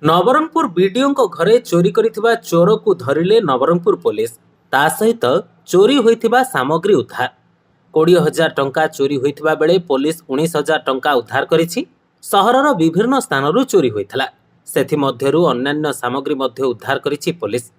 Nabarangpur BDO घरे चोरी करिथिबा चोर को धरिले नवरंगपुर पुलिस। ता सहित चोरी होइथिबा सामग्री उद्धार। 20,000 टंका चोरी होइथिबा बेले पुलिस 19,000 टंका उद्धार करिछि। सहरर विभिन्न स्थानरू चोरी होइथिला, सेथि मध्यरू अन्यान्य सामग्री मध्य उद्धार करिछि पुलिस।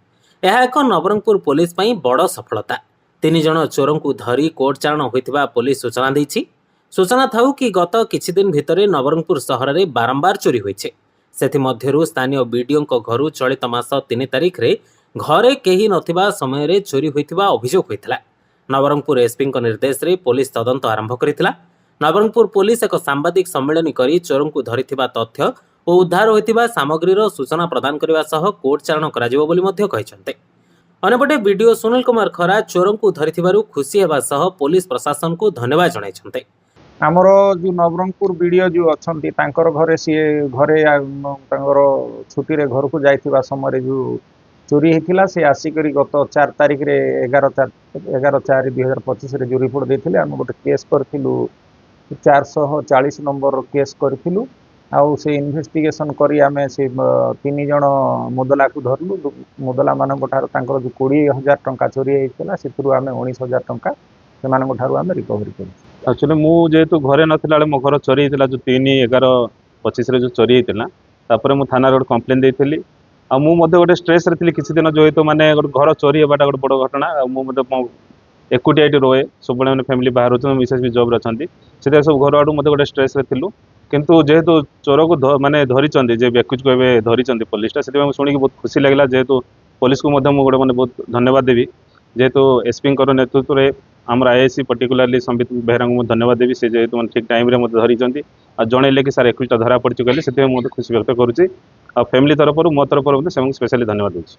यह एक नवरंगपुर पुलिस पई बड़ सफलता। 3 जण चोर को धरी कोर्ट चालाण होइथिबा पुलिस सूचना दैछि। सूचना थाउ कि गत किछि दिन भितरे नवरंगपुर सहर में बारंबार चोरी होइछि। सेथि मध्यरू स्थानीय बीडीओ घरू चलित मास 3 तारिख रे घरे केही नथिबा समय रे चोरी होइथिबा अभियोग होइथिला। नवरंगपुर एसपी निर्देश रे पुलिस तदंत आरंभ करिथिला। नवरंगपुर पुलिस एक सांबादिक सम्मेलन करी चोर को धरिथिबा तथ्य और उद्धार होइथिबा सामग्रीर सूचना प्रदान करबा सह कोर्ट चालाण कराजिबो बोली मध्य कहिसंते। अन्यपटे बीडीओ सुनील कुमार खरा चोर को धरिथिबारु खुशी हेबा सह पुलिस प्रशासन को धन्यवाद जणाइछंते। आमर जो नवरंगपुर बीडीओ जो अच्छा घरे सी घरे छुट्टी रे घर को जाइथिबा समय जो चोरी होता से आसिक गत 4 तारिख रे 11/4/2025 रे जो रिपोर्ट देते आम गोटे केस करूँ 440 नंबर केस करूँ। आउ से इन्वेस्टिगेशन करी आमे से 3 जण मुदला को धरलु। मुदला मान जो 20,000 टंका चोरी होता से 19,000 टंका से रिकवरी कर। एक्चुअली जेहेतु घरे नथिला मो घर चोरी होता जो 3/11/25 जो चोरी होता मु थाना गोटे कंप्लेन देती। गोटे स्ट्रेस रे थी किसी दिन जो माने घर चोरी होगा गोटे बड़ घटना। मुझे एकुटिया ये रोए सब मैंने फैमिली बाहर हो मिसेस भी जॉब अच्छी से सब घर आड़ू गोटे स्ट्रेस रे थिलु। किंतु जेहेतु चोर को माने धरी बेकुज को धरी पुलिस से शुणी बहुत खुशी लगे। जेहेतु पुलिस को गोटे मैंने बहुत धन्यवाद देवी। जेहेतु एसपी नेतृत्व में आम आईआईसी पर्टिकुलाली संबित बेहरा को धन्यवाद देवी। से जेहेतु ठीक टाइम मत धरी जनइले कि सार 21टा धरा पड़ी कहले से खुशी व्यक्त करुच्ची। फैमिली तरफ मो तरफ स्पेशली धन्यवाद दूसरी।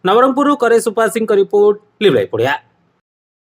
नवरंगपुर करे सुपा सिंह रिपोर्ट लिवलाई पड़िया।